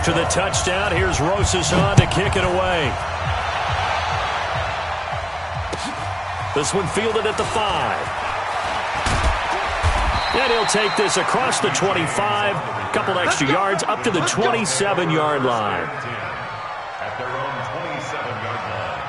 After the touchdown, here's Rosas on to kick it away. This one fielded at the 5. And he'll take this across the 25, a couple extra yards up to the 27-yard line. At their own 27-yard line.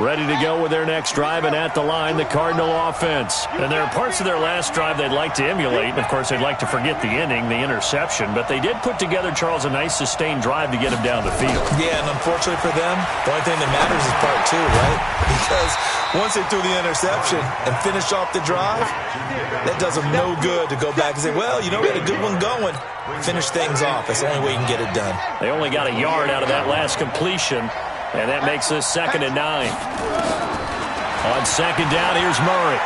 Ready to go with their next drive, and at the line, the Cardinal offense. And there are parts of their last drive they'd like to emulate. And, of course, they'd like to forget the inning, the interception. But they did put together, Charles, a nice sustained drive to get him down the field. Yeah, and unfortunately for them, the only thing that matters is part 2, right? Because once they threw the interception and finished off the drive, that does them no good to go back and say, well, you know, we had a good one going. Finish things off. That's the only way you can get it done. They only got a yard out of that last completion. And that makes this 2nd and 9. On 2nd down, here's Murray.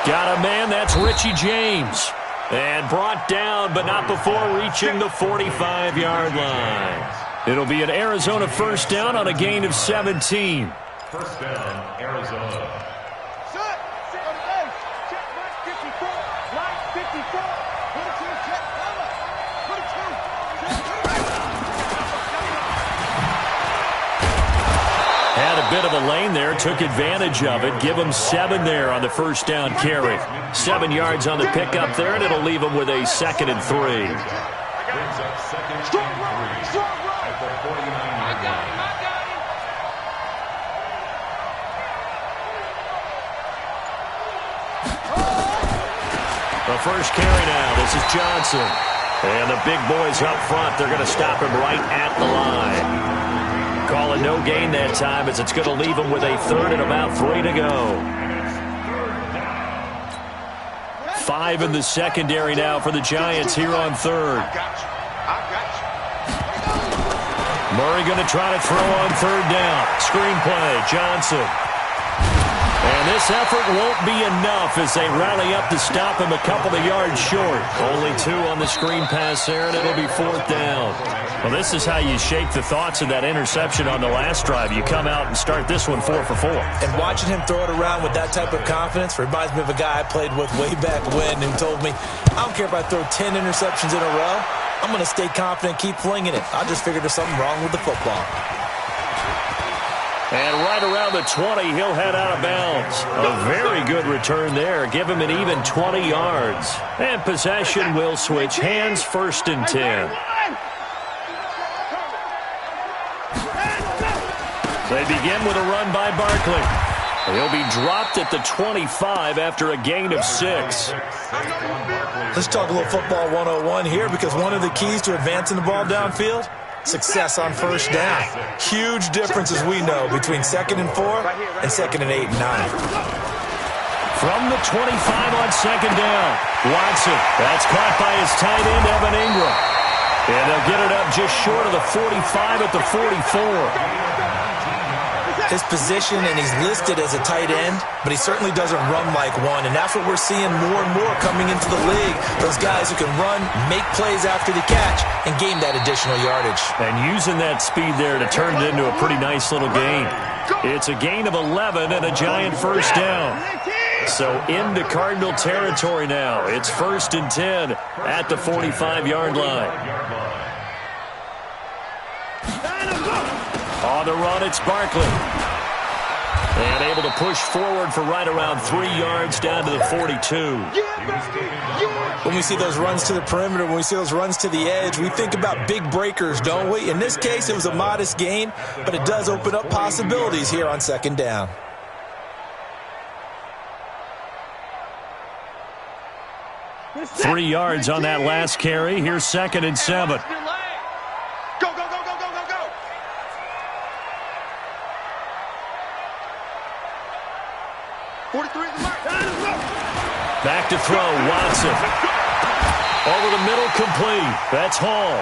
Got a man, that's Richie James. And brought down, but not before reaching the 45-yard line. It'll be an Arizona first down on a gain of 17. First down, Arizona. Had a bit of a lane there, took advantage of it. Give him 7 there on the first down carry. 7 yards on the pickup there, and it'll leave him with a 2nd and 3. Brings up 2nd and 3 at the 49-yard line. The first carry now, this is Johnson. And the big boys up front, they're going to stop him right at the line. Calling no gain that time as it's going to leave him with a 3rd and about 3 to go. 5 in the secondary now for the Giants here on 3rd. Murray going to try to throw on 3rd down. Screen play, Johnson. And this effort won't be enough as they rally up to stop him a couple of yards short. Only 2 on the screen pass there, and it'll be 4th down. Well, this is how you shake the thoughts of that interception on the last drive. You come out and start this one 4 for 4. And watching him throw it around with that type of confidence reminds me of a guy I played with way back when who told me, I don't care if I throw 10 interceptions in a row. I'm going to stay confident, keep flinging it. I just figured there's something wrong with the football. And right around the 20, he'll head out of bounds. A very good return there. Give him an even 20 yards. And possession will switch hands, 1st and 10. They begin with a run by Barkley. He'll be dropped at the 25 after a gain of 6. Let's talk a little football 101 here, because one of the keys to advancing the ball downfield, success on first down. Huge difference, as we know, between 2nd and 4 and 2nd and 8 and 9. From the 25 on 2nd down, Watson. That's caught by his tight end, Evan Ingram. And they'll get it up just short of the 45 at the 44. His position, and he's listed as a tight end, but he certainly doesn't run like one, and that's what we're seeing more and more coming into the league. Those guys who can run, make plays after the catch, and gain that additional yardage. And using that speed there to turn it into a pretty nice little gain. It's a gain of 11 and a Giant first down. So into Cardinal territory now. It's 1st and 10 at the 45-yard line. On the run, it's Barkley. And able to push forward for right around 3 yards down to the 42. When we see those runs to the perimeter, when we see those runs to the edge, we think about big breakers, don't we? In this case, it was a modest gain, but it does open up possibilities here on 2nd down. Three yards on that last carry. Here's 2nd and 7. Go, go, go, go, go, go, go. Back to throw, Watson. Over the middle, complete. That's Hall.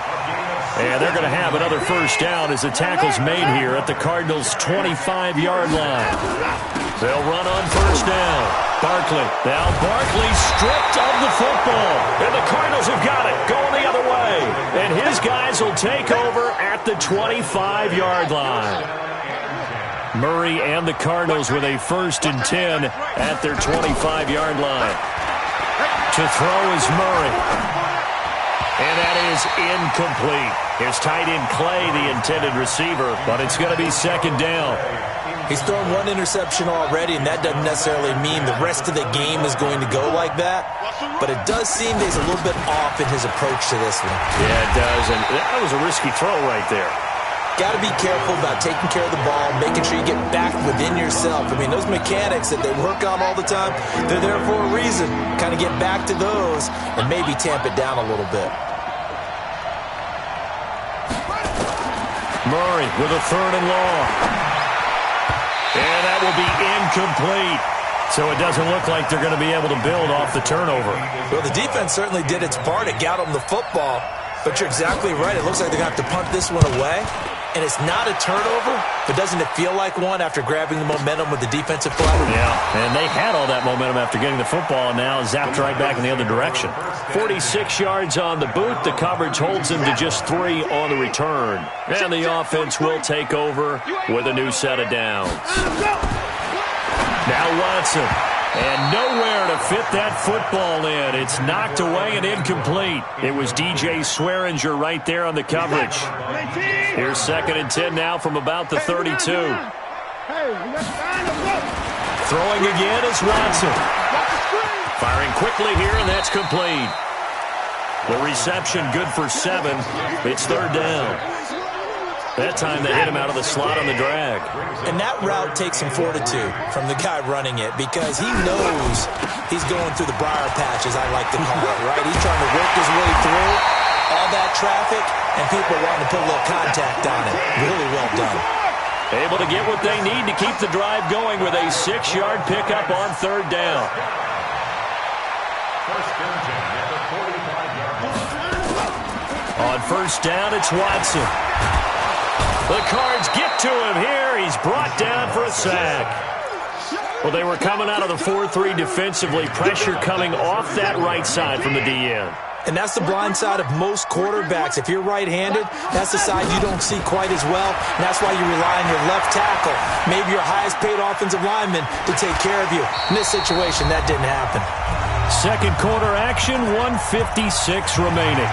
And they're going to have another first down as the tackle's made here at the Cardinals' 25-yard line. They'll run on first down. Barkley. Now Barkley stripped of the football. And the Cardinals have got it, going the other way. And his guys will take over at the 25-yard line. Murray and the Cardinals with a 1st and 10 at their 25-yard line. To throw is Murray. And that is incomplete. Here's tight end Clay, the intended receiver, but it's going to be second down. He's thrown one interception already, and that doesn't necessarily mean the rest of the game is going to go like that. But it does seem that he's a little bit off in his approach to this one. Yeah, it does, and that was a risky throw right there. Got to be careful about taking care of the ball, making sure you get back within yourself. I mean, those mechanics that they work on all the time, they're there for a reason. Kind of get back to those and maybe tamp it down a little bit. Murray with a third and long. And that will be incomplete. So it doesn't look like they're going to be able to build off the turnover. Well, the defense certainly did its part. It got them the football. But you're exactly right. It looks like they're going to have to punt this one away. And it's not a turnover, but doesn't it feel like one after grabbing the momentum with the defensive play? Yeah, and they had all that momentum after getting the football, and now zapped right back in the other direction. 46 yards on the boot. The coverage holds them to just 3 on the return. And the offense will take over with a new set of downs. Now Watson. And nowhere to fit that football in. It's knocked away and incomplete. It was DJ Swearinger right there on the coverage. Here's 2nd and 10 now from about the 32. Throwing again is Watson. Firing quickly here, and that's complete. The reception good for 7. It's 3rd down. That time they hit him out of the slot on the drag. And that route takes some fortitude from the guy running it because he knows he's going through the briar patch, as I like to call it, right? He's trying to work his way through all that traffic, and people wanting to put a little contact on it. Really well done. Able to get what they need to keep the drive going with a 6-yard pickup on 3rd down. On 1st down, it's Watson. The Cards get to him here. He's brought down for a sack. Well, they were coming out of the 4-3 defensively. Pressure coming off that right side from the DN. And that's the blind side of most quarterbacks. If you're right-handed, that's the side you don't see quite as well. And that's why you rely on your left tackle, maybe your highest-paid offensive lineman, to take care of you. In this situation, that didn't happen. Second quarter action, 1:56 remaining.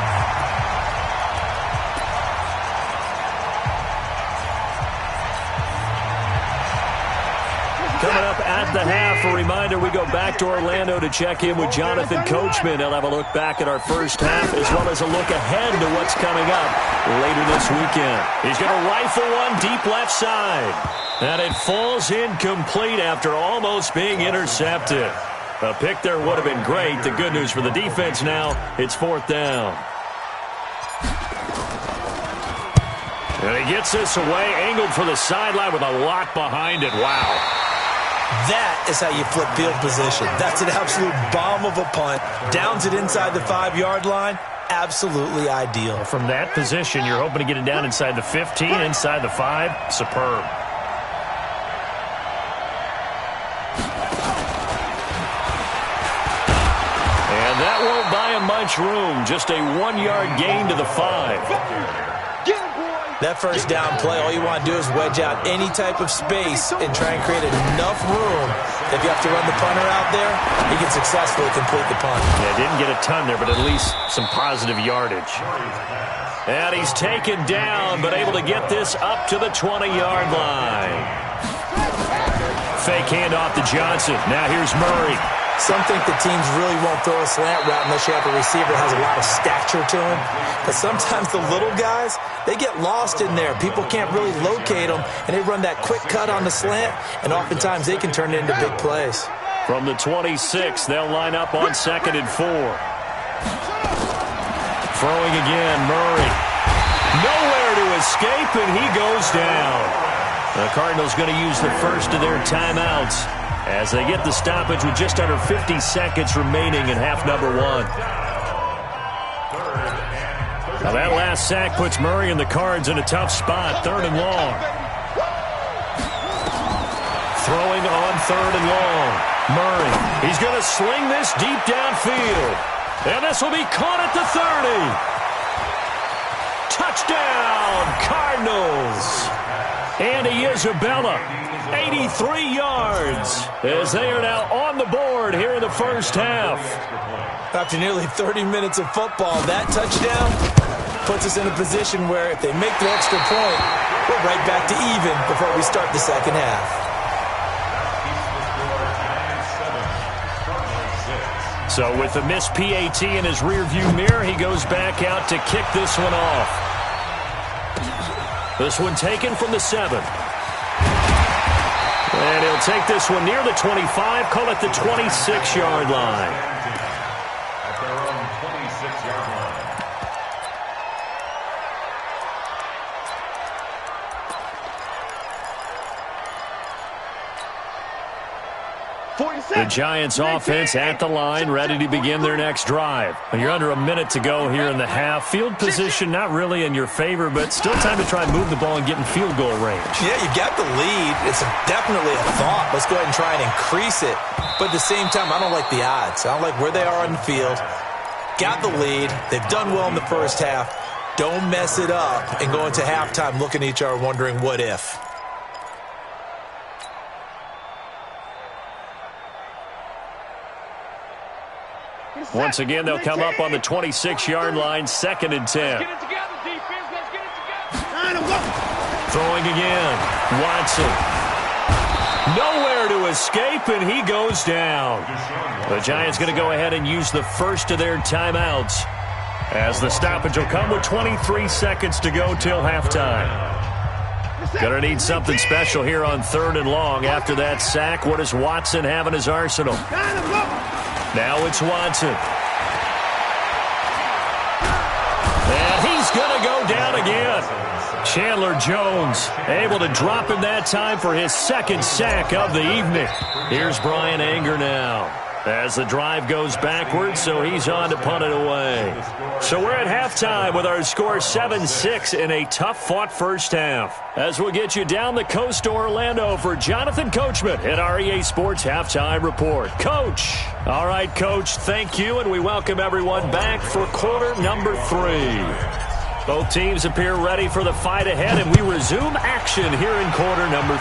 Coming up at the half, a reminder, we go back to Orlando to check in with Jonathan Coachman. He'll have a look back at our first half as well as a look ahead to what's coming up later this weekend. He's going to rifle one deep left side. And it falls incomplete after almost being intercepted. A pick there would have been great. The good news for the defense now, it's 4th down. And he gets this away, angled for the sideline with a lot behind it. Wow. That is how you flip field position. That's an absolute bomb of a punt. Downs it inside the 5-yard line. Absolutely ideal. From that position, you're hoping to get it down inside the 15, inside the 5. Superb. And that won't buy him much room. Just a 1-yard gain to the 5. That first down play, all you want to do is wedge out any type of space and try and create enough room. If you have to run the punter out there, he can successfully complete the punt. Yeah, didn't get a ton there, but at least some positive yardage. And he's taken down, but able to get this up to the 20-yard line. Fake handoff to Johnson. Now here's Murray. Some think the teams really won't throw a slant route unless you have a receiver that has a lot of stature to him. But sometimes the little guys, they get lost in there. People can't really locate them, and they run that quick cut on the slant, and oftentimes they can turn it into big plays. From the 26, they'll line up on 2nd and 4. Throwing again, Murray. Nowhere to escape, and he goes down. The Cardinals going to use the first of their timeouts as they get the stoppage with just under 50 seconds remaining in half number 1. Now that last sack puts Murray and the Cards in a tough spot. 3rd and long. Throwing on 3rd and long. Murray, he's going to sling this deep downfield. And this will be caught at the 30. Touchdown, Cardinals. Andy Isabella, 83 yards, as they are now on the board here in the first half. After nearly 30 minutes of football, that touchdown puts us in a position where if they make the extra point, we're right back to even before we start the second half. So with the missed PAT in his rearview mirror, he goes back out to kick this one off. This one taken from the 7. And he'll take this one near the 25, call it the 26-yard line. At their own 26-yard line. The Giants offense at the line, ready to begin their next drive. You're under a minute to go here in the half. Field position not really in your favor, but still time to try and move the ball and get in field goal range. Yeah, you got the lead. It's definitely a thought. Let's go ahead and try and increase it. But at the same time, I don't like the odds. I don't like where they are on the field. Got the lead. They've done well in the first half. Don't mess it up and go into halftime looking at each other wondering what if. Once again, they'll come up on the 26-yard line, 2nd and 10. Get it together, defense. Let's get it together. Throwing again. Watson. Nowhere to escape, and he goes down. The Giants going to go ahead and use the first of their timeouts, as the stoppage will come with 23 seconds to go till halftime. Going to need something special here on 3rd and long. After that sack, what does Watson have in his arsenal? Now it's Watson. And he's going to go down again. Chandler Jones able to drop in that time for his 2nd sack of the evening. Here's Brian Anger now as the drive goes backwards, so he's on to punt it away. So we're at halftime with our score 7-6 in a tough-fought first half. As we'll get you down the coast to Orlando for Jonathan Coachman at our EA Sports Halftime Report. Coach. All right, Coach, thank you, and we welcome everyone back for quarter number 3. Both teams appear ready for the fight ahead, and we resume action here in quarter number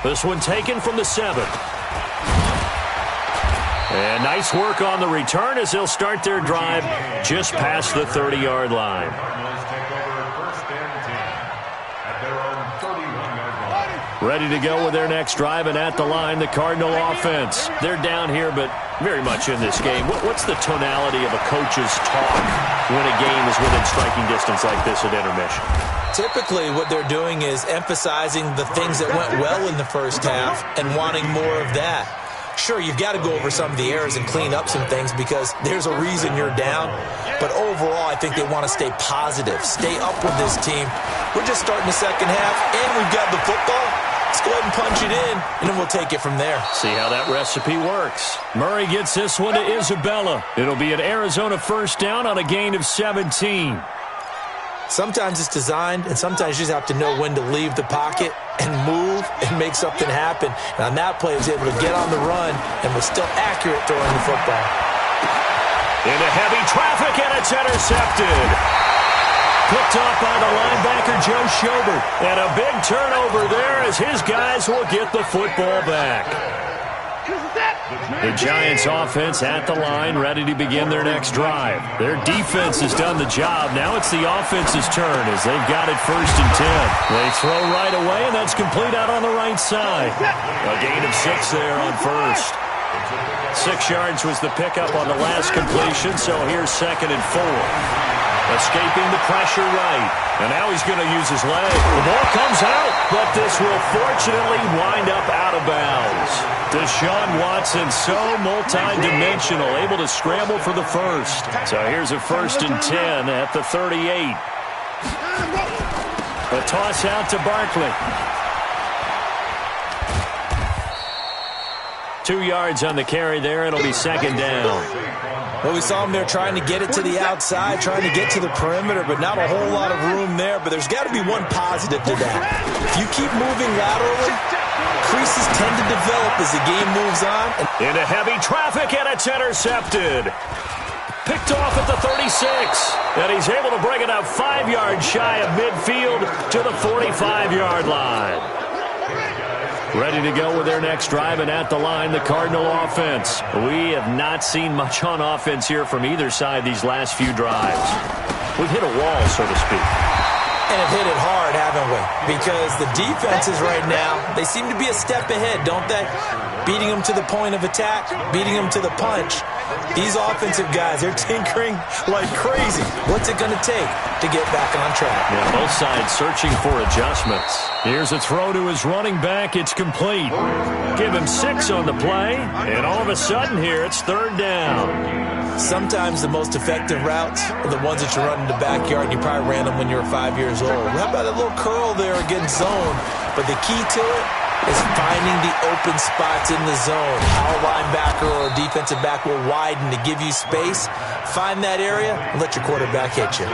3. This one taken from the 7. And nice work on the return as they'll start their drive just past the 30-yard line. Ready to go with their next drive, and at the line, the Cardinal offense. They're down here, but very much in this game. What's the tonality of a coach's talk when a game is within striking distance like this at intermission? Typically, what they're doing is emphasizing the things that went well in the first half and wanting more of that. Sure, you've got to go over some of the errors and clean up some things because there's a reason you're down. But overall, I think they want to stay positive, stay up with this team. We're just starting the second half, and we've got the football. Let's go ahead and punch it in, and then we'll take it from there. See how that recipe works. Murray gets this one to Isabella. It'll be an Arizona first down on a gain of 17. Sometimes it's designed, and sometimes you just have to know when to leave the pocket and move and make something happen. And on that play, he was able to get on the run and was still accurate throwing the football. Into heavy traffic, and it's intercepted. Picked off by the linebacker, Joe Schobert. And a big turnover there as his guys will get the football back. The Giants offense at the line, ready to begin their next drive. Their defense has done the job. Now it's the offense's turn as they've got it 1st and 10. They throw right away, and that's complete out on the right side. A gain of 6 there on 1st. 6 yards was the pickup on the last completion, so here's 2nd and 4. Escaping the pressure right. And now he's going to use his leg. The ball comes out, but this will fortunately wind up out of bounds. Deshaun Watson, so multi-dimensional, able to scramble for the first. So here's a 1st and 10 at the 38. A toss out to Barkley. 2 yards on the carry there. It'll be 2nd down. Well, we saw him there trying to get it to the outside, trying to get to the perimeter, but not a whole lot of room there. But there's got to be one positive to that. If you keep moving laterally, creases tend to develop as the game moves on. Into heavy traffic, and it's intercepted. Picked off at the 36. And he's able to bring it up 5 yards shy of midfield to the 45-yard line. Ready to go with their next drive, and at the line, the Cardinal offense. We have not seen much on offense here from either side these last few drives. We've hit a wall, so to speak. And have hit it hard, haven't we? Because the defenses right now, they seem to be a step ahead, don't they? Beating them to the point of attack, beating them to the punch. These offensive guys, they're tinkering like crazy. What's it going to take to get back on track? Yeah, both sides searching for adjustments. Here's a throw to his running back. It's complete. Give him 6 on the play, and all of a sudden here, it's 3rd down. Sometimes the most effective routes are the ones that you run in the backyard, and you probably ran them when you were 5 years old. How about a little curl there against zone? But the key to it is finding the open spots in the zone. How a linebacker or a defensive back will widen to give you space. Find that area and let your quarterback hit you.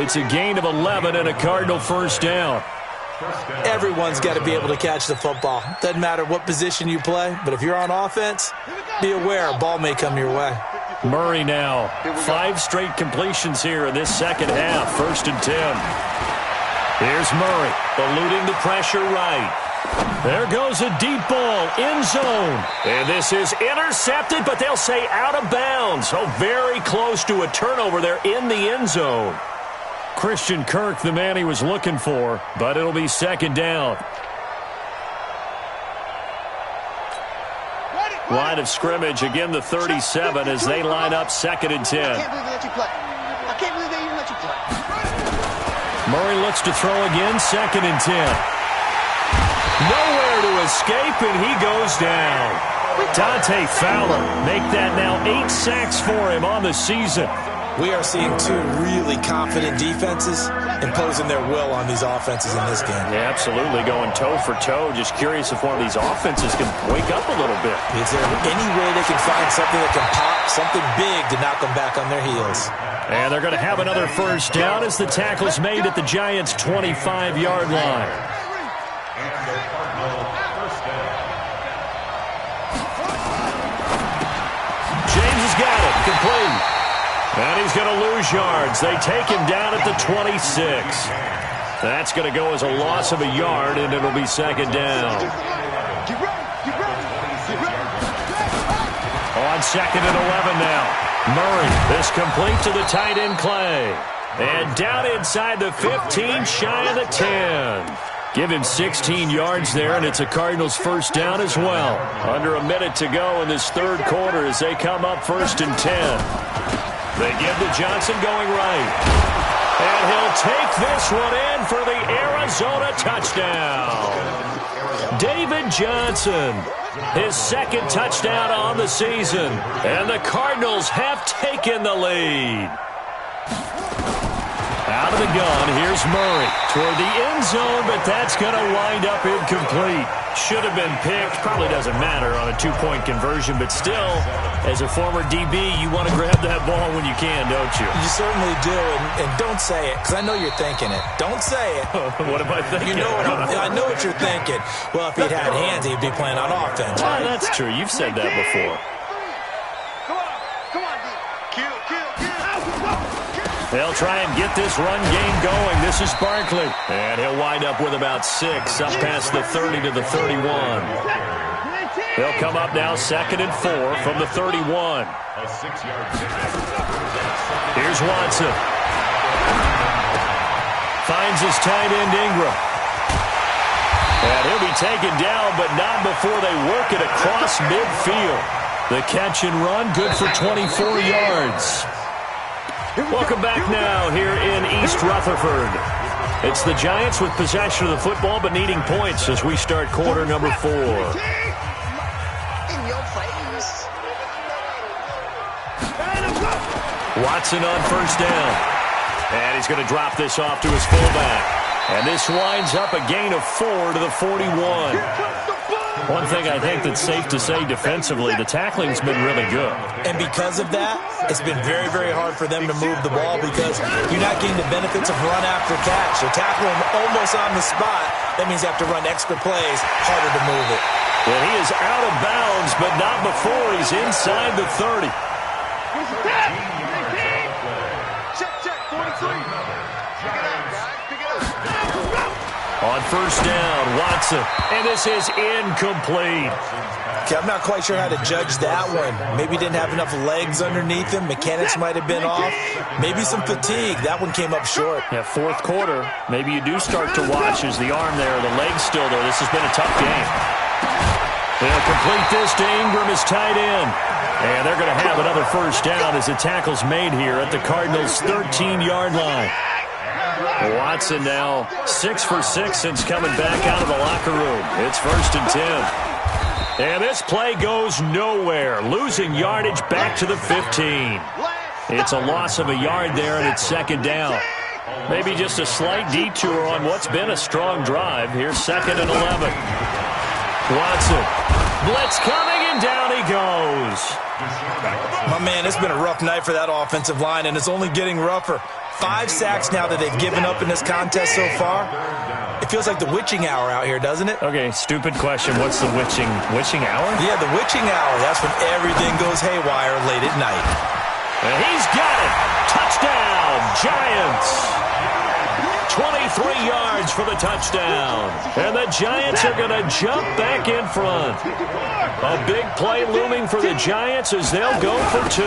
It's a gain of 11 and a Cardinal 1st down. Everyone's got to be able to catch the football. Doesn't matter what position you play, but if you're on offense, be aware a ball may come your way. Murray now. 5 straight completions here in this second half. 1st and 10. Here's Murray, eluding the pressure right. There goes a deep ball, end zone. And this is intercepted, but they'll say out of bounds. Oh, very close to a turnover there in the end zone. Christian Kirk, the man he was looking for, but it'll be 2nd down. Line of scrimmage, again the 37 as they line up 2nd and 10. I can't believe they let you play. I can't believe they even let you play. Murray looks to throw again, 2nd and 10. Nowhere to escape, and he goes down. Dante Fowler make that now 8 sacks for him on the season. We are seeing 2 really confident defenses imposing their will on these offenses in this game. Yeah, absolutely, going toe for toe. Just curious if one of these offenses can wake up a little bit. Is there any way they can find something that can pop, something big to knock them back on their heels? And they're going to have another 1st down as the tackle's made at the Giants' 25-yard line. James has got it, complete. And he's going to lose yards. They take him down at the 26. That's going to go as a loss of a yard, and it'll be 2nd down. On 2nd and 11 now. Murray, this complete to the tight end Clay. And down inside the 15, shy of the 10. Give him 16 yards there, and it's a Cardinals 1st down as well. Under a minute to go in this 3rd quarter as they come up 1st and 10. They give to Johnson going right. And he'll take this one in for the Arizona touchdown. David Johnson, his 2nd touchdown on the season. And the Cardinals have taken the lead. Out of the gun, here's Murray toward the end zone, but that's going to wind up incomplete. Should have been picked. Probably doesn't matter on a 2-point conversion, but still, as a former DB, you want to grab that ball when you can, don't you? You certainly do, and don't say it, because I know you're thinking it. Don't say it. What am I thinking? You know I know what you're thinking. Well, if he'd had hands, he'd be playing on offense. Well, that's true. You've said that before. Come on, D. Kill. They'll try and get this run game going. This is Barkley. And he'll wind up with about 6 up past the 30 to the 31. They'll come up now 2nd and 4 from the 31. Here's Watson. Finds his tight end Ingram. And he'll be taken down, but not before they work it across midfield. The catch and run, good for 24 yards. Welcome back now here in East Rutherford. It's the Giants with possession of the football, but needing points as we start quarter number 4. In your face. Watson on 1st down. And he's going to drop this off to his fullback. And this winds up a gain of 4 to the 41. One thing I think that's safe to say defensively, the tackling's been really good. And because of that, it's been very, very hard for them to move the ball because you're not getting the benefits of run after catch. You're tackling almost on the spot. That means you have to run extra plays, harder to move it. And he is out of bounds, but not before he's inside the 30. Check, 43. Pick it up, guys. Pick it up. On first down, Watson. And this is incomplete. Okay, I'm not quite sure how to judge that one. Maybe didn't have enough legs underneath him. Mechanics might have been off. Maybe some fatigue. That one came up short. Yeah, fourth quarter. Maybe you do start to watch as the arm there, the leg's still there. This has been a tough game. They'll complete this to Ingram as tight end. And they're going to have another first down as the tackle's made here at the Cardinals' 13-yard line. Watson now 6 for 6 since coming back out of the locker room. It's 1st and 10. And this play goes nowhere. Losing yardage back to the 15. It's a loss of a yard there, and it's 2nd down. Maybe just a slight detour on what's been a strong drive. Here's 2nd and 11. Watson. Blitz coming, and down he goes. My man, it's been a rough night for that offensive line, and it's only getting rougher. 5 sacks now that they've given up in this contest so far. It feels like the witching hour out here, doesn't it? Okay, stupid question. What's the witching hour? Yeah, the witching hour. That's when everything goes haywire late at night. And he's got it. Touchdown, Giants. 23 yards for the touchdown. And the Giants are going to jump back in front. A big play looming for the Giants as they'll go for 2.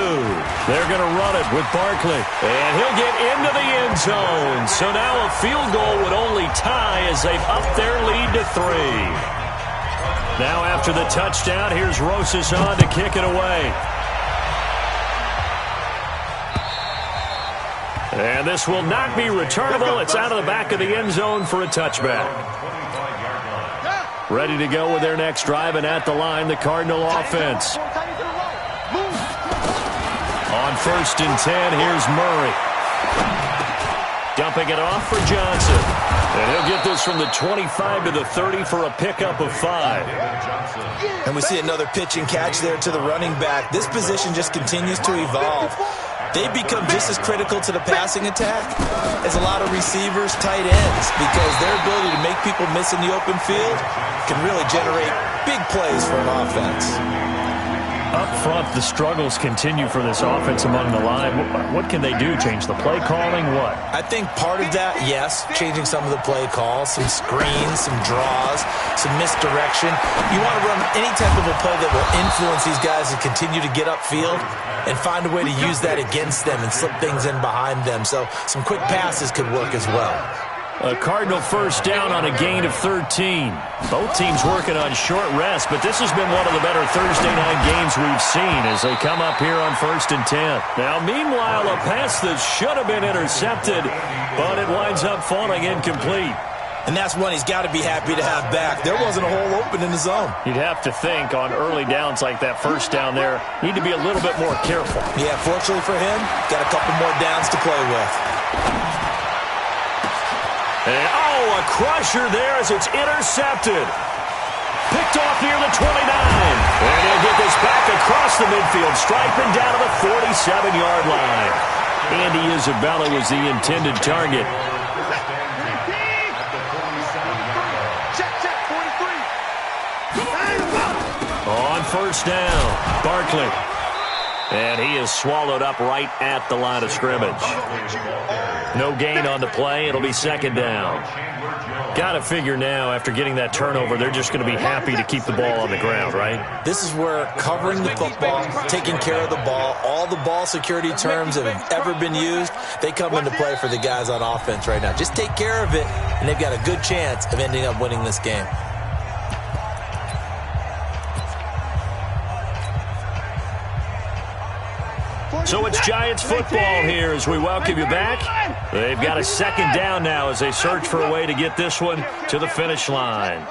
They're going to run it with Barkley. And he'll get into the end zone. So now a field goal would only tie as they've upped their lead to 3. Now after the touchdown, here's Rosas on to kick it away. And this will not be returnable. It's out of the back of the end zone for a touchback. Ready to go with their next drive, and at the line, the Cardinal offense. On 1st and 10, here's Murray. Dumping it off for Johnson. And he'll get this from the 25 to the 30 for a pickup of 5. And we see another pitch and catch there to the running back. This position just continues to evolve. They've become just as critical to the passing attack as a lot of receivers, tight ends, because their ability to make people miss in the open field can really generate big plays for an offense. Up front, the struggles continue for this offense among the line. What can they do? Change the play calling? What? I think part of that, yes, changing some of the play calls, some screens, some draws, some misdirection. You want to run any type of a play that will influence these guys to continue to get upfield and find a way to use that against them and slip things in behind them. So some quick passes could work as well. A Cardinal first down on a gain of 13. Both teams working on short rest, but this has been one of the better Thursday night games we've seen as they come up here on 1st and 10. Now, meanwhile, a pass that should have been intercepted, but it winds up falling incomplete. And that's one he's got to be happy to have back. There wasn't a hole open in the zone. You'd have to think on early downs like that first down there, need to be a little bit more careful. Yeah, fortunately for him, got a couple more downs to play with. And, a crusher there as it's intercepted. Picked off near the 29. And he'll get this back across the midfield stripe and down to the 47-yard line. Andy Isabella was the intended target. On first down, Barkley. And he is swallowed up right at the line of scrimmage. No gain on the play. It'll be 2nd down. Got to figure now, after getting that turnover, they're just going to be happy to keep the ball on the ground, right? This is where covering the football, taking care of the ball, all the ball security terms that have ever been used, they come into play for the guys on offense right now. Just take care of it, and they've got a good chance of ending up winning this game. So it's Giants football here as we welcome you back. They've got a 2nd down now as they search for a way to get this one to the finish line.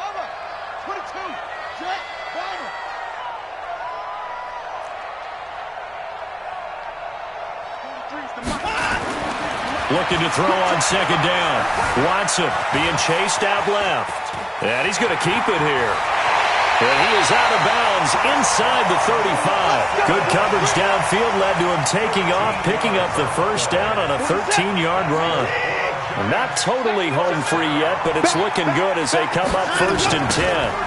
Looking to throw on 2nd down. Watson being chased out left. And he's going to keep it here. And he is out of bounds inside the 35. Good coverage downfield led to him taking off, picking up the first down on a 13-yard run. Not totally home free yet, but it's looking good as they come up 1st and 10.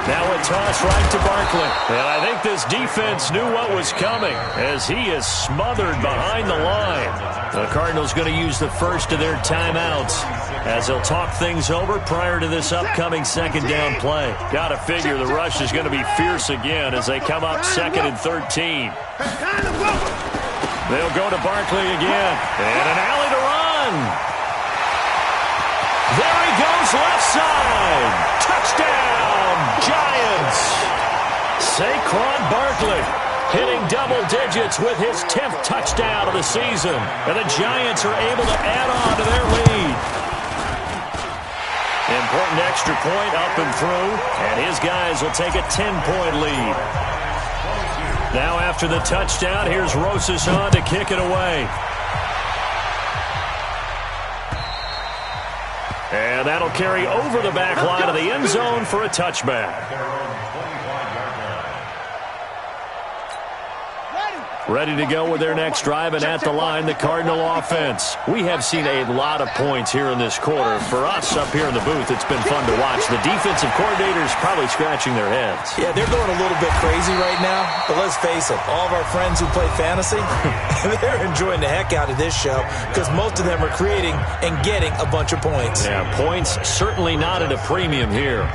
Now a toss right to Barkley. And I think this defense knew what was coming as he is smothered behind the line. The Cardinals going to use the first of their timeouts as they'll talk things over prior to this upcoming 2nd down play. Got to figure the rush is going to be fierce again as they come up 2nd and 13. They'll go to Barkley again. And an alley to run. There he goes, left side. Touchdown, Giants. Saquon Barkley hitting double digits with his 10th touchdown of the season. And the Giants are able to add on to their lead. Important extra point up and through, and his guys will take a 10-point lead. Now after the touchdown, here's Rosas on to kick it away. And that'll carry over the back line of the end zone for a touchback. Ready to go with their next drive, and at the line, the Cardinal offense. We have seen a lot of points here in this quarter. For us up here in the booth, it's been fun to watch. The defensive coordinators probably scratching their heads. Yeah, they're going a little bit crazy right now, but let's face it, all of our friends who play fantasy, they're enjoying the heck out of this show because most of them are creating and getting a bunch of points. Yeah, points certainly not at a premium here.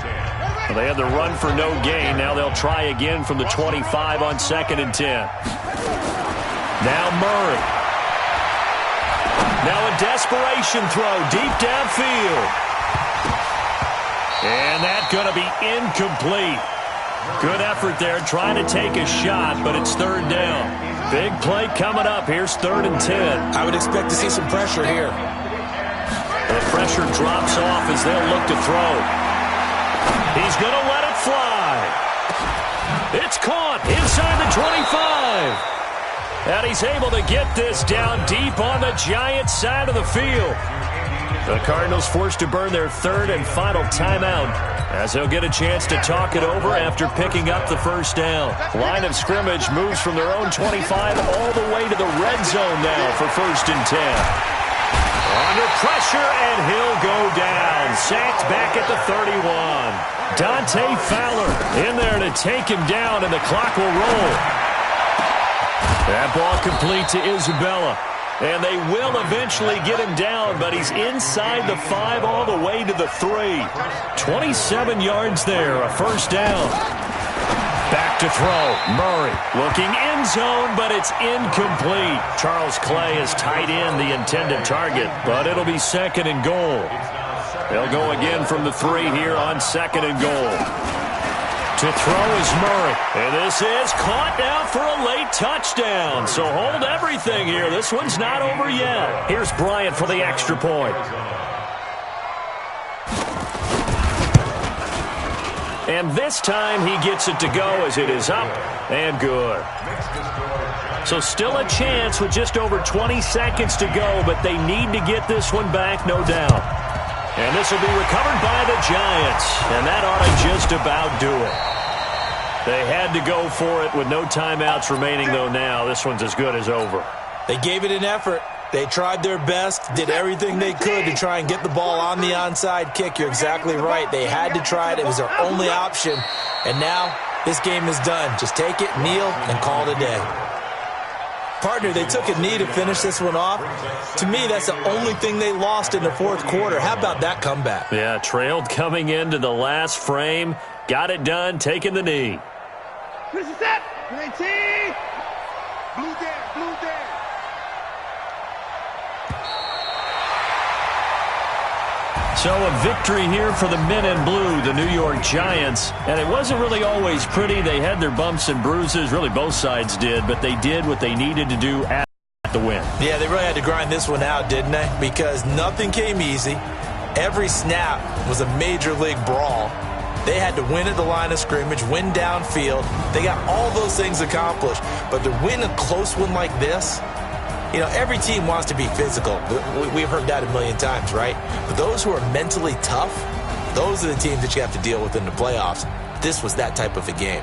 Well, they had the run for no gain. Now they'll try again from the 25 on 2nd and 10. Now Murray. Now a desperation throw deep downfield. And that's going to be incomplete. Good effort there trying to take a shot, but it's 3rd down. Big play coming up. Here's 3rd and 10. I would expect to see some pressure here. The pressure drops off as they'll look to throw. He's going to let it fly. It's caught inside the 25. And he's able to get this down deep on the Giants side of the field. The Cardinals forced to burn their 3rd and final timeout as they'll get a chance to talk it over after picking up the 1st down. Line of scrimmage moves from their own 25 all the way to the red zone now for 1st and 10. Under pressure, and he'll go down. Sacked back at the 31. Dante Fowler in there to take him down, and the clock will roll. That ball complete to Isabella. And they will eventually get him down, but he's inside the 5 all the way to the 3. 27 yards there, a 1st down. Back to throw. Murray looking end zone, but it's incomplete. Charles Clay has tied in the intended target, but it'll be 2nd and goal. They'll go again from the 3 here on 2nd and goal. To throw is Murray. And this is caught now for a late touchdown. So hold everything here. This one's not over yet. Here's Bryant for the extra point. And this time he gets it to go as it is up and good. So still a chance with just over 20 seconds to go, but they need to get this one back, no doubt. And this will be recovered by the Giants, and that ought to just about do it. They had to go for it with no timeouts remaining, though now. This one's as good as over. They gave it an effort. They tried their best, did everything they could to try and get the ball on the onside kick. You're exactly right. They had to try it. It was their only option. And now this game is done. Just take it, kneel, and call it a day. Partner, they took a knee to finish this one off. To me, that's the only thing they lost in the 4th quarter. How about that comeback? Yeah, trailed coming into the last frame. Got it done, taking the knee. This is it. 19. Blue down, blue down. So a victory here for the men in blue, the New York Giants. And it wasn't really always pretty. They had their bumps and bruises. Really, both sides did. But they did what they needed to do at the win. Yeah, they really had to grind this one out, didn't they? Because nothing came easy. Every snap was a major league brawl. They had to win at the line of scrimmage, win downfield. They got all those things accomplished. But to win a close one like this, you know, every team wants to be physical. We've heard that a million times, right? But those who are mentally tough, those are the teams that you have to deal with in the playoffs. This was that type of a game.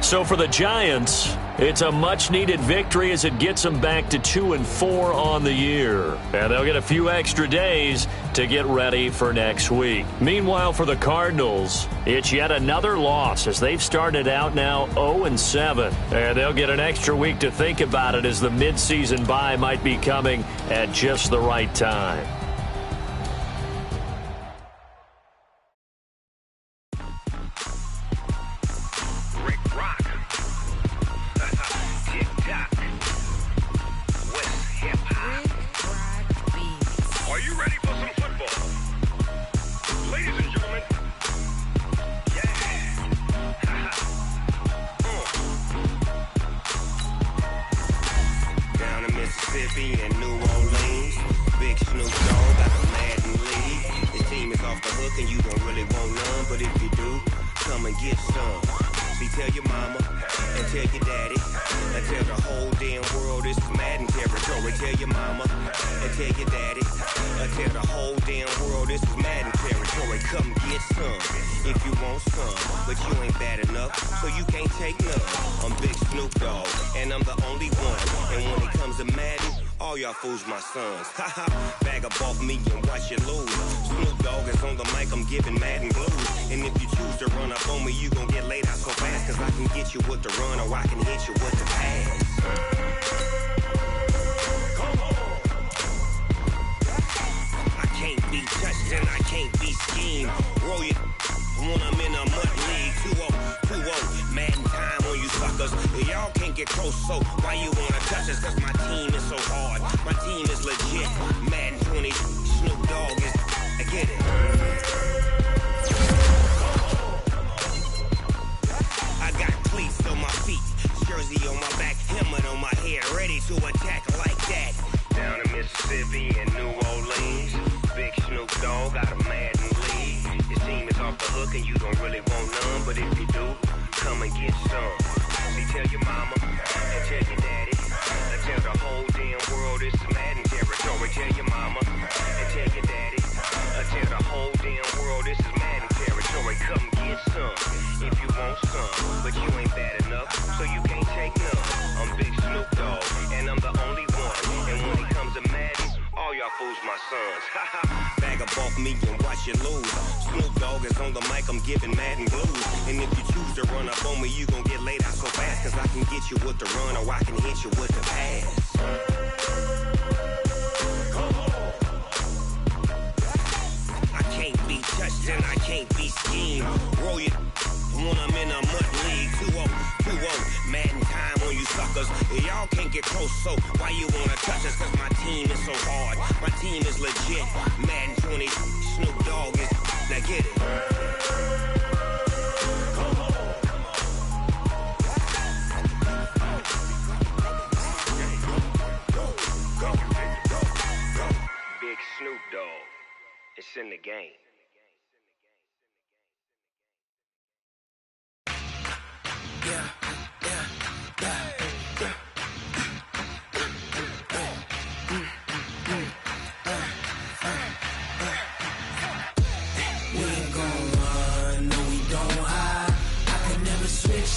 So for the Giants, It's a much-needed victory as it gets them back to 2-4 on the year. And they'll get a few extra days to get ready for next week. Meanwhile, for the Cardinals, it's yet another loss as they've started out now 0-7. And they'll get an extra week to think about it as the midseason bye might be coming at just the right time. Fools my sons. Bag up off me and watch you lose. Snoop Dogg is on the mic, I'm giving Madden blues. And if you choose to run up on me, you gon' get laid out so fast. Cause I can get you with the run or I can hit you with the pass. Come on. I can't be touched and I can't be schemed. Roll you when I'm in a mud league. 2-0, 2-0. Madden time on you suckers. Y'all can't get close, so why you wanna touch us? Cause my team is so hard. My team is legit. Madden 20, Snoop Dogg is. I get it. I got cleats on my feet, jersey on my back, helmet on my head, ready to attack like that. Down in Mississippi and New Orleans, big Snoop Dogg got a Madden league. Your team is off the hook and you don't really want none, but if you do, come and get some. See, tell your mama and tell your daddy. Tell the whole damn world it's Madden territory. Tell your mama and tell your daddy. Tell the whole damn world this is Madden territory. Come get some if you want some, but you ain't bad enough, so you can't take none. I'm Big Snoop Dogg, and I'm the only one. And when it comes to Madden, all y'all fools my sons. Bag up off me and watch you lose. Snoop Dogg is on the mic, I'm giving Madden blues. And if you choose to run up on me, you gon' get laid out so fast. Cause I can get you with the run or I can hit you with the pass. I can't be touched and I can't be schemed. Roll you when I'm in a mud league. 2-0, 2-0. Madden time on you suckers. Y'all can't get close, so why you wanna touch us? Cause my team is so hard. My team is legit. Madden 20, Snoop Dogg is. Now get it. Big Snoop Dogg. It's in the game.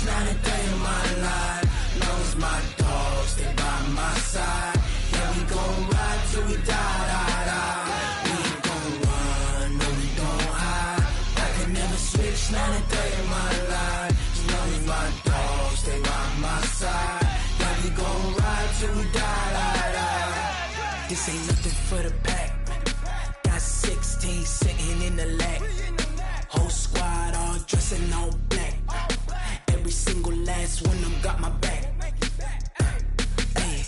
Not a day in my life. Knows my dogs, they by my side. Yeah, we gon' ride till we die. We ain't gon' run, no, we don't hide. I can never switch, not a day in my life. Knows my dogs, they by my side. Yeah, we gon' ride till we die. This ain't nothing for the pack. Got 16 sitting in the lag. Whole squad all dressing all black. Every single last one of them got my back. Hey,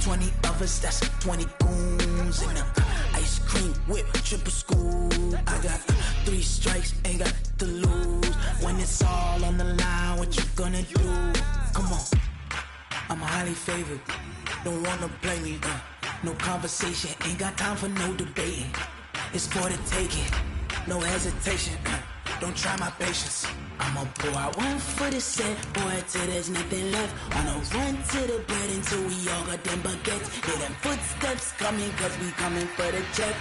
20 of us, that's 20 goons. And ice cream whip, triple scoop. I got 3 strikes, ain't got to lose. When it's all on the line, what you gonna do? Come on, I'm highly favored. Don't wanna play me, no conversation, ain't got time for no debating. It's for the taking, no hesitation. Don't try my patience. I'ma pour out one for the set, boy, till there's nothing left. Wanna run to the bed until we all got them baguettes. Hear them footsteps coming, cause we coming for the check.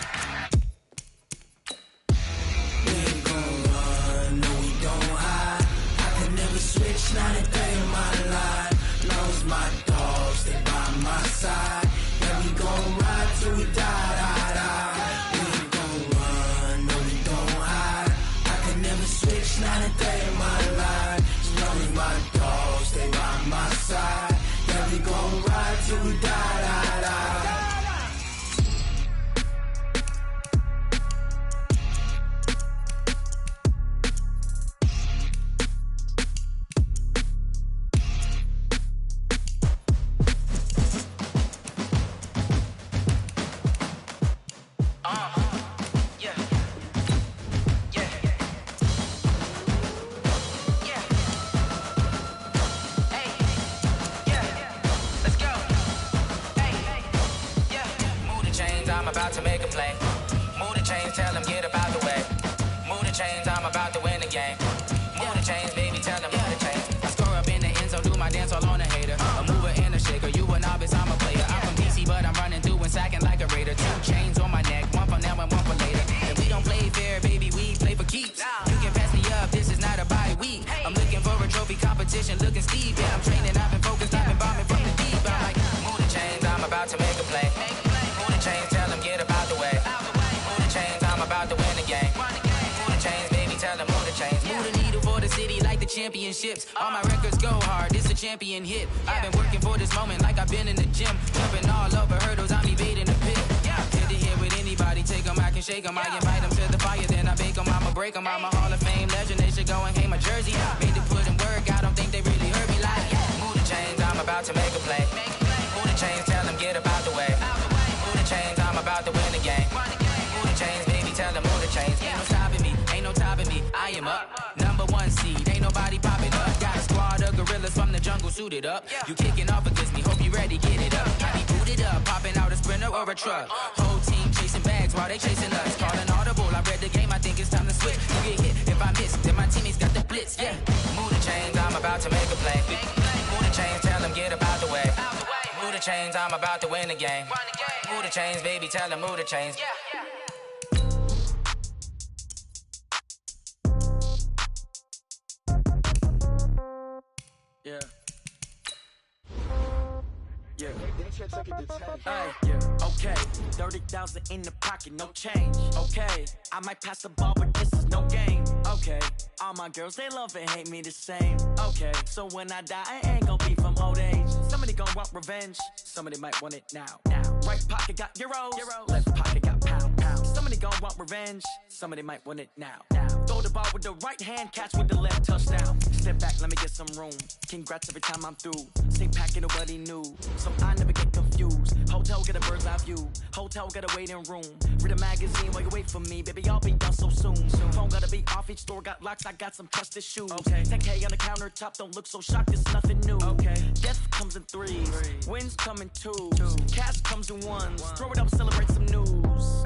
We ain't gon' run, no, we don't hide. I can never switch, not a day in my life. Knows my side. Yeah, we gon' ride till we die, die, die. We ain't gon' run, no, we gon' hide. I can never switch, not a day in my life. As long as my dogs stay by my side. Yeah, we gon' ride till we die, die, die. I'm about to make a play. Move the chains, tell them get up out the way. Move the chains, I'm about to win the game. Move the chains, baby, tell them move the chains. I score up in the end zone, do my dance all on a hater. A mover and a shaker, you a novice, I'm a player. I'm from DC, but I'm running through and sacking like a raider. 2 chains on my neck, one for now and one for later. And we don't play fair, baby, we play for keeps. You can pass me up, this is not a bye week. I'm looking for a trophy competition, looking steep. Yeah, I'm training, I've been focused, I've been bombing from the deep. I'm like, move the chains, I'm about to make a play. Move the chains, tell them get up out the way. Move the chains, I'm about to win the game. Move the chains, baby, tell them move the chains. Move the needle for the city like the championships. All my records go hard, this a champion hit. I've been working for this moment like I've been in the gym. Jumping all over hurdles, I'm evading the pit. Hit to hit with anybody, take them, I can shake them. I invite them to the fire, then I bake them, I'ma break them. I'm a Hall of Fame legend, they should go and hang my jersey. Made to put in work, I don't think they really heard me like. Move the chains, I'm about to make a play. Move the chains, tell them get up out the way. Move the chains, I'm about to win the game. Move the chains, baby, tell them move the chains. Ain't no stopping me, ain't no topping me. I am up, #1 seed, ain't nobody popping up. Got a squad of gorillas from the jungle suited up. You kicking off against me, hope you ready, get it up. I be booted up, popping out a Sprinter or a truck. Whole team chasing bags while they chasing us. Calling audible, I read the game, I think it's time to switch. You get hit, if I miss, then my teammates got the blitz, yeah. Move the chains, I'm about to make a play. Move the chains, tell them get up out the way. Move the chains, I'm about to win the game. Move the chains, baby, tell them move the chains. Yeah. Yeah. Yeah. Okay. 30,000 in the pocket, no change. Okay. I might pass the ball, but this is no game. Okay. All my girls, they love and hate me the same. Okay. So when I die, I ain't gon' be from old age. Somebody gon' want revenge. Somebody might want it now. Right pocket got euros. Left pocket got pound. Somebody gon' want revenge. Somebody might want it now. Throw the ball with the right hand, catch with the left, touchdown. Step back, let me get some room. Congrats every time I'm through. Same packet of what he knew, so I never get confused. Hotel get a bird's eye view. Hotel get a waiting room. Read a magazine while you wait for me, baby. I'll be done so soon. Phone gotta be off, each store got locks. I got some trusted shoes. 10K on the countertop, don't look so shocked. It's nothing new. Death comes in threes, wins come in twos. Cash comes in ones. Throw it up, celebrate some news.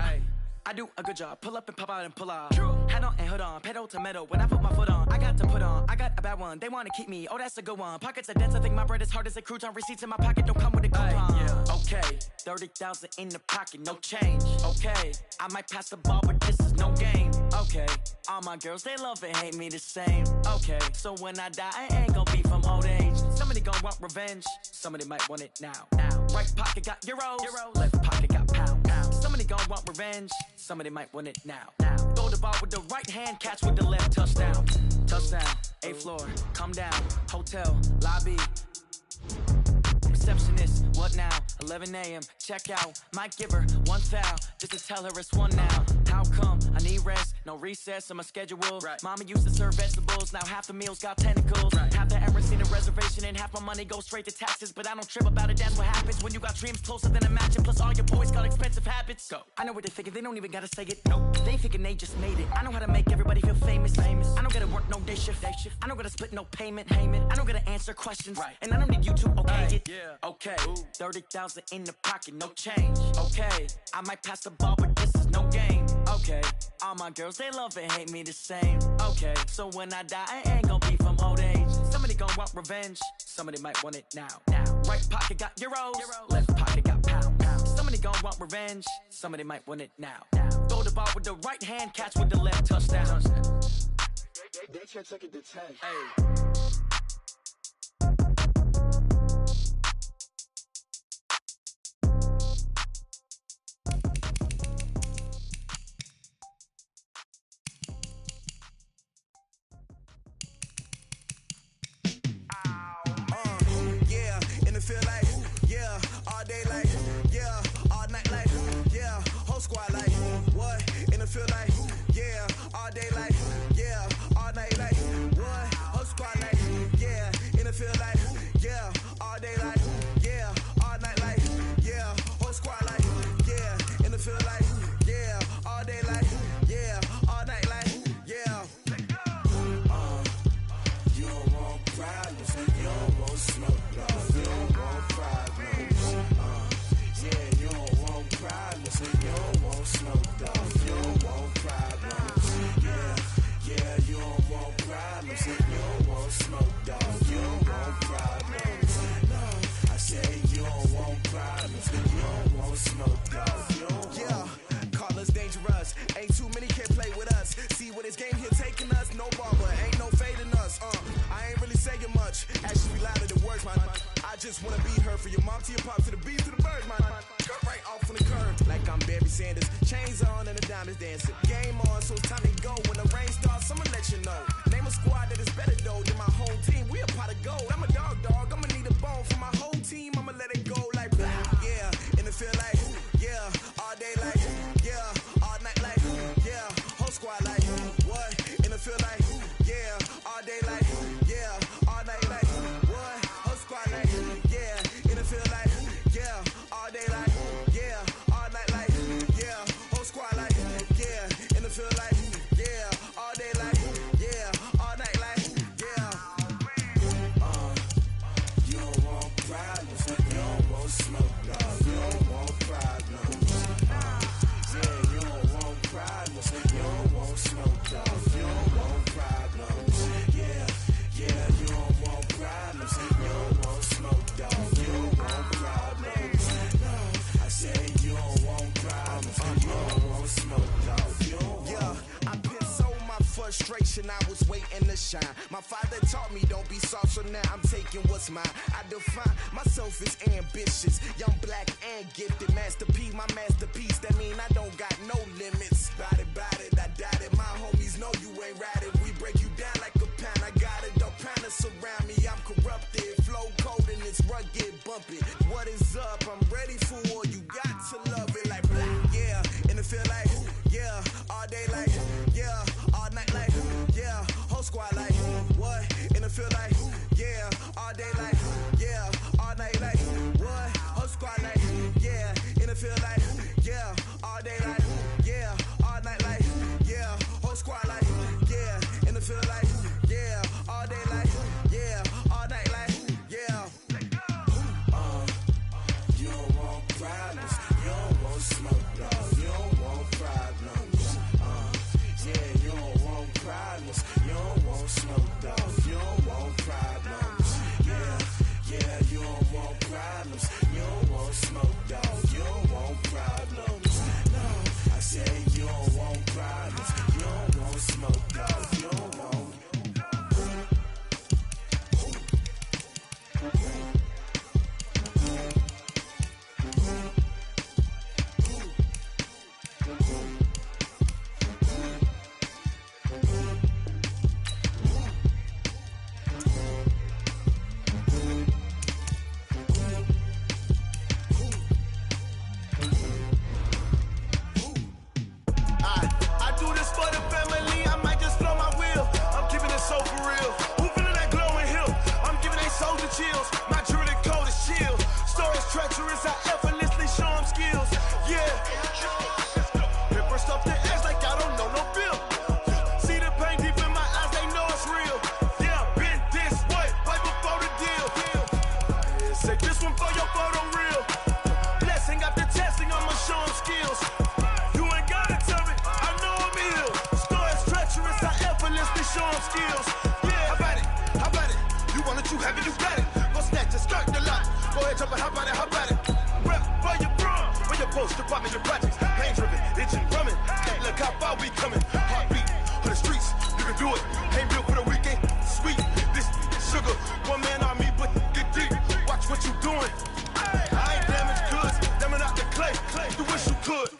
I do a good job, pull up and pop out and pull out. Head on and hood on, pedal to metal. When I put my foot on, I got to put on. I got a bad one, they wanna keep me. Oh, that's a good one. Pockets are dense, I think my bread is hard as a crouton. Receipts in my pocket don't come with a coupon. Okay, 30,000 in the pocket, no change. Okay, I might pass the ball, but this is no game. Okay, all my girls, they love and hate me the same. Okay, so when I die, I ain't gon' be from old age. Somebody gon' want revenge, somebody might want it now. Right pocket got euros. Left pocket got pound. Somebody gon' want revenge, somebody might want it now. Throw the ball with the right hand, catch with the left, touchdown. Touchdown, 8th floor, come down, hotel, lobby. Receptionist, what now? 11 a.m., check out. Might give her 1 foul, just to tell her it's 1 now. How come? I need rest, no recess in my schedule. Mama used to serve vegetables, now half the meals got tentacles. Half the errands need a reservation and half my money goes straight to taxes. But I don't trip about it, that's what happens when you got dreams closer than a match. Plus all your boys got expensive habits. Go. I know what they thinking, they don't even gotta say it. Nope. They thinking they just made it. I know how to make everybody feel famous. I don't gotta work no day shift. I don't gotta split no payment. I don't gotta answer questions. And I don't need you to okay it. Okay, 30,000 in the pocket, no change. Okay, I might pass the ball, but this is no game. Okay, all my girls, they love and hate me the same. Okay, so when I die, I ain't gon' be from old age. Somebody gon' want revenge, somebody might want it now. Right pocket got euros, left pocket got pound. Somebody gon' want revenge, somebody might want it now. Throw the ball with the right hand, catch with the left, touchdown. They can't take it to 10. feel like, yeah, all day like, yeah, all night like, what? Whole squad like, yeah, in the feel like, yeah, all day like, yeah, all night like, yeah, whole squad like, yeah, in the feel like, yeah, all day like, yeah, all night like, yeah. You don't want problems, you don't want smoke, dog. You don't want problems. Yeah, you don't want problems, you don't want smoke, dog. You don't want problems. Yeah, you don't want problems, you don't want smoke, dog. You don't want problems. No, I say you don't want problems, you don't want smoke, dog. You don't want. Call us dangerous. Ain't too many can play with us. See what this game here taking us. No barber, ain't no fading us. I ain't really saying much. Actions be louder than words, man. I just wanna be heard for your mom to your pop to the beat to the birds, man. Cut right off on the curb, like I'm Barry Sanders. Chains on and the diamonds dancing. Game on, so it's time to go. When the rain starts, I'ma let you know. Name a squad that is better though than my whole team. We a pot of gold. I'm a dog. I'ma need a bone for my whole team. I'ma let it go like blah. Yeah, and it feel like yeah, all day like yeah, all night like yeah, whole squad like what? And it feel like yeah, all day like yeah, all night like what? Whole squad like yeah, and it feel like yeah, all day like yeah, all night like yeah, whole squad like yeah, and it feel like yeah, all day like yeah, all night like yeah. You don't want problems, you don't want smoke, dog. You don't want problems. Yeah, you don't want problems, you don't want smoke, dog. You don't want problems. Yeah, you don't want problems, you don't want smoke, dog. You don't want problems. No, I say you don't want problems, you don't want smoke, dog. You don't want. Yeah, I pissed so my frustration, I was waiting to shine. My father taught me don't be soft, so now I'm taking what's mine. I define myself as ambitious, young, black, and gifted. Master P, my masterpiece, that mean I don't got no limits. Bout it, I doubt it. My homies know you ain't ratted. We break you down like a pound. I got it, don't pound to surround me. I'm corrupted, flow cold and it's rugged, bumpy. What is up? I'm ready for war. You got to love it like blah. Yeah, and it feel like yeah, all day like yeah, all night like yeah, whole squad like what? And it feel like yeah, all day like yeah, all night like what? Whole squad like yeah, and it feel like yeah, all day like yeah, all night like yeah, whole squad like yeah, and it feel like yeah, all day like yeah, all night like yeah. You don't want problems, you don't want smoke, dog. You don't want problems. Yeah, you don't want problems, you don't want smoke, dog. You don't want problems. Yeah, you don't want problems, you don't want smoke, dog. You don't want problems. No, I say you don't want problems, you don't want smoke, dog. You don't want. I do this for the family, I might just blow my wheel. I'm keeping it so for real. Who feeling that glowing hill? I'm giving they soldier chills. My jewelry code is chill. Stories treacherous, I effortlessly show them skills. Yeah. Hit first off the edge like I don't know no feel. See the pain deep in my eyes, they know it's real. Yeah, been this way, right before the deal. Say this one for your photo reel. Blessing after testing, I'ma show them skills. You ain't gotta tell me, I know I'm ill. Stories treacherous, I effortlessly show them skills. Yeah, how about it? You want it, you have it, you got it. Go snatch it, skirt the lot. Go ahead, jump it, how about it? Rep for your bro, for your post, department, your projects. Pain driven, itching, drumming. Look how far we coming. Heartbeat for the streets, you can do it. Ain't built for the weekend, sweet. This sugar, one man army, but get deep. Watch what you doing. I ain't damaged goods, damn out the clay. You wish you could.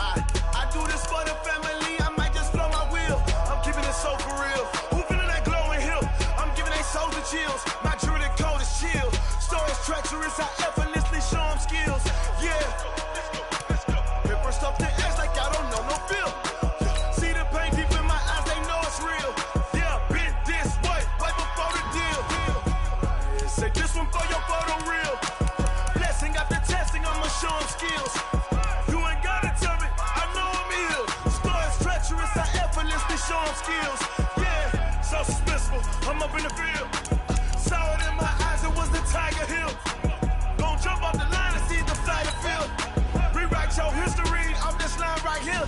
I do this for the family, I might just blow my wheel. I'm keeping it so for real. Who feeling that glowing hill? I'm giving they soldier chills. My jewelry code is chill. Stories treacherous, I effortlessly show them skills. Yeah. Hit first off the edge like I don't know no feel. skills. You ain't gotta tell me, I know I'm ill. Score is treacherous, I effortlessly show him skills. Yeah, so suspenseful, I'm up in the field. Saw it in my eyes, it was the Tiger Hill. Gon' jump off the line and see the flight of field. Rewrite your history off this line right here.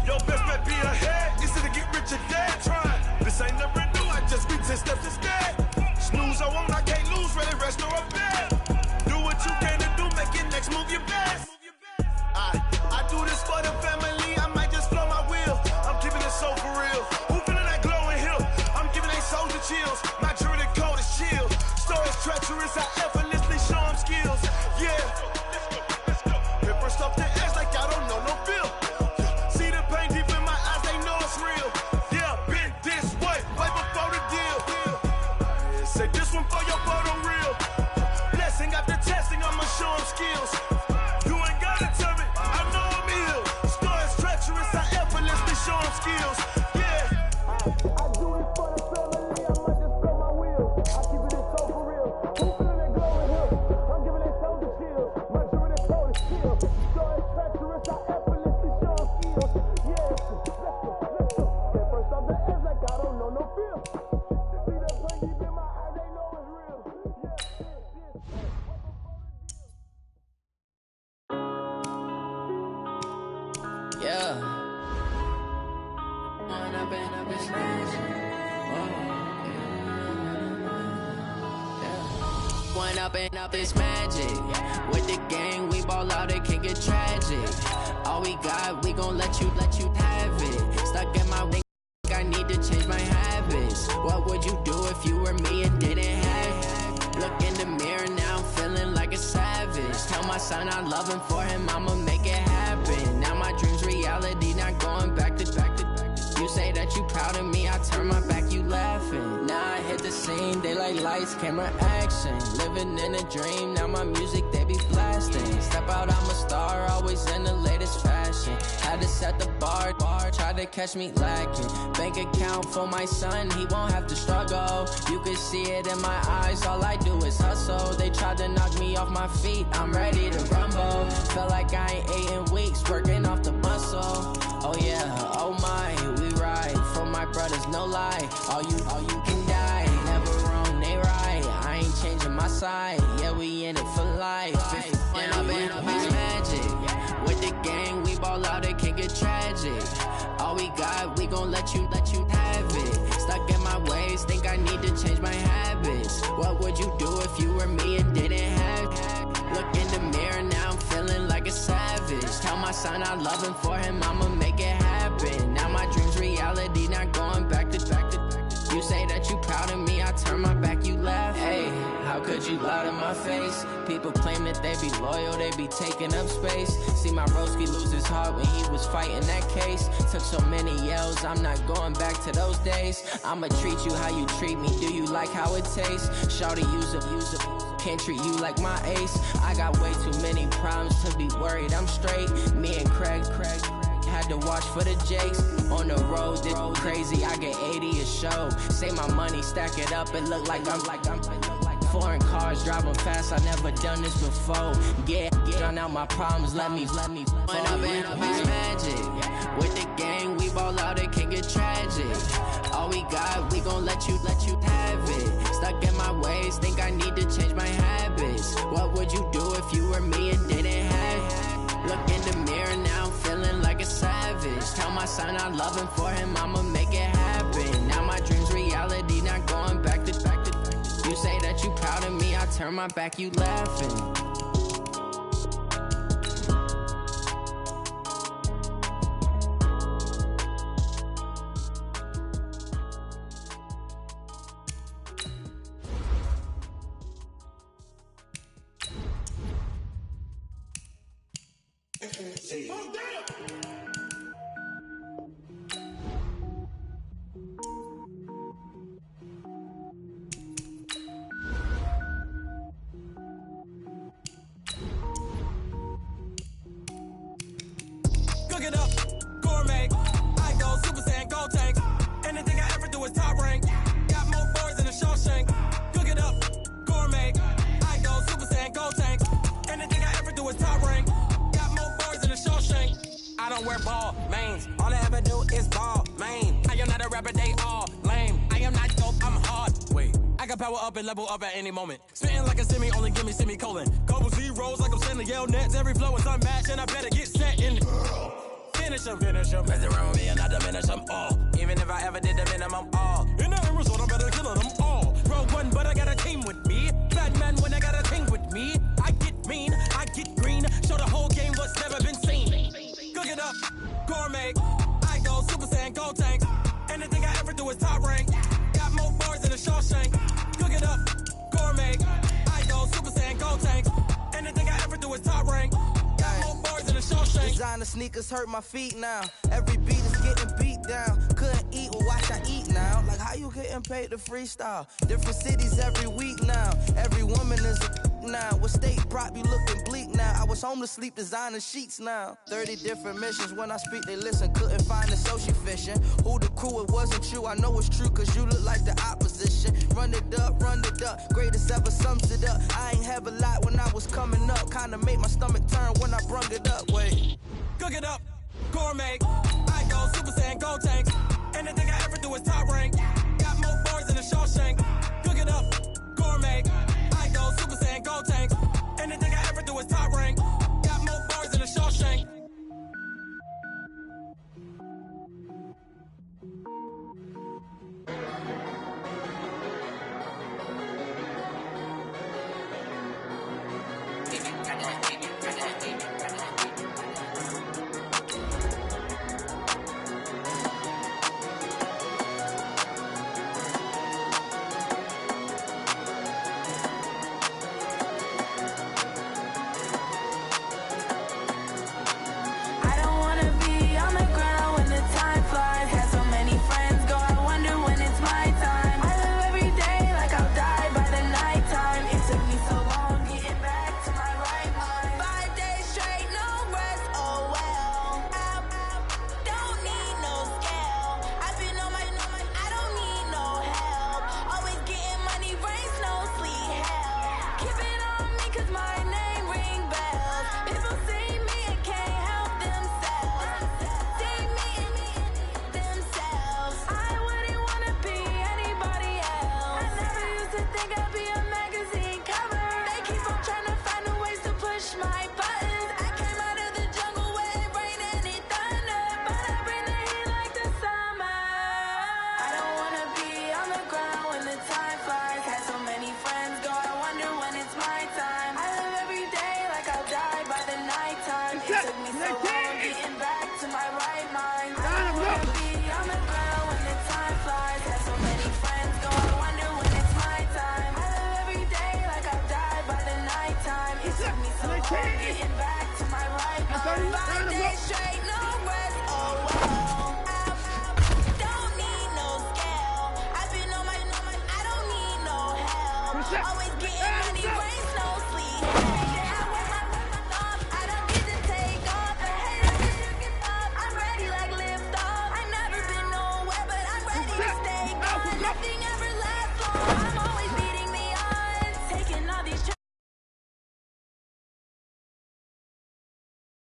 Your best bet be ahead, easy to get rich or dead. Trying, this ain't never new, I just be 10 steps instead. Snooze, I won't, I can't lose, ready, rest or up bed. Do what you can to do, make your next move your best. I do this for the family, I might just flow my wheel. I'm keeping it so for real. Who feeling that glowing hill? I'm giving they soldier chills. My jewelry coat is chill. Stories treacherous, I effortlessly show them skills. Yeah. Hit first off the edge like I don't know no feel. See the pain deep in my eyes, they know it's real. Yeah, been this way, way before the deal. Say this one for your photo real. Blessing after testing, I'ma show them skills. You ain't gotta tell me, I know I'm ill. Stories treacherous, I effortlessly show them skills. Yeah. I do this for the family, I might just blow my wheel. I keep it so for real. Who feeling that glowing hill? I'm giving they soldier chills. My jewelry coat is chill. Stories treacherous, I effortlessly show them skills. Yeah, let's go. Get first off the edge like I don't know no feel. See that pain deep in my eyes, they know it's real. Yeah. One up and up is magic. With the gang, we ball out, it can get tragic. All we got, we gon' let you have it. Stuck in my way, I need to change my habits. What would you do if you were me and didn't have it? Look in the mirror now, I'm feeling like a savage. Tell my son I love him, for him I'ma make it happen. Now my dream's reality, not going back to. You say that you proud of me, I turn my back, you laughing. Now I hit the scene, daylight lights, camera action. Living in a dream, now my music, they be blasting. Step out, I'm a star, always in the latest fashion. Had to set the bar, try to catch me lacking. Bank account for my son, he won't have to struggle. You can see it in my eyes, all I do is hustle. They tried to knock me off my feet, I'm ready to rumble. Felt like I ain't ate in weeks, working off the muscle. Oh yeah, oh my, we ride for my brothers, no lie. All you can die, never wrong, they right. I ain't changing my side, yeah, we in it for life. And I've been magic. With the gang, we ball out, it can get tragic. All we got, we gon' let you have it. Stuck in my ways, think I need to change my habits. What would you do if you were me and didn't have it? Look in the mirror, now I'm feeling like a savage. Tell my son I love him, for him I'ma make it happen. Now my dream's reality, not going back to. You say that you proud of me, I turn my back, you laugh. Hey, how could you lie to my face? People claim that they be loyal, they be taking up space. See my broski lose his heart when he was fighting that case. Took so many yells, I'm not going back to those days. I'ma treat you how you treat me, do you like how it tastes? Shawty, use up, can't treat you like my ace. I got way too many problems to be worried, I'm straight. Me and Craig had to watch for the Jakes. On the road, this crazy, I get 80 a show. Say my money, stack it up, it look like I'm foreign cars, driving fast, I never done this before. Yeah, drown out my problems, let me When I've been magic. With the gang, we ball out, it can get tragic. All we got, we gon' let you have it. Stuck in my ways, think I need to change my habits. What would you do if you were me and didn't have it? Look in the mirror, now I'm feeling like a savage. Tell my son I love him, for him I'ma make it happen. Now my dream's reality, not going back to. You say that you proud of me, I turn my back, you laughing. Cook it up, gourmet. I go Super Saiyan, gold tank. Anything I ever do is top rank. Got more boys than a Shawshank. Cook it up, gourmet. I go Super Saiyan, gold tank. Anything I ever do is top rank. Got I don't wear ball mains. All I ever do is ball main. I am not a rapper, they all lame. I am not dope, I'm hard. Wait, I can power up and level up at any moment. Spitting like a semi, only give me semicolon. Couple zeros like I'm sending yell nets. Every flow is unmatched and I better get set in. Finish 'em. Mess around with me and I diminish them all. Even if I ever did the minimum all. In the end result, I'm better killing them all. Rogue one, but I got a team with me. Bad man when I got a team with me. I get mean, I get green. Show the whole game what's never been seen. Cook it up, gourmet. I go Super Saiyan, gold tank. Anything I ever do is top rank. Got more bars than a Shawshank. Cook it up, gourmet. I go Super Saiyan, gold tank. Anything I ever do is top rank. Got more bars than a Shawshank. Designer sneakers hurt my feet now. Every beat is getting beat down. Couldn't eat, well watch I eat now. Like how you getting paid to freestyle? Different cities every week now. Every woman is a now. With state prop, you looking bleak now. I was home to sleep, designing sheets now. 30 different missions. When I speak, they listen. Couldn't find the social fishing. Who the crew, it wasn't you. I know it's true, cause you look like the opposition. Run it up, greatest ever sums it up. I ain't have a lot when I was coming up. Kinda made my stomach turn when I brung it up. Wait. Cook it up, gourmet. I go Super Saiyan, gold tank. Anything I ever do is top rank. Got more bars than a Shawshank. Cook it up, gourmet. I go Super Saiyan, gold tank. Anything I ever do is top rank. Got more bars than a Shawshank. Always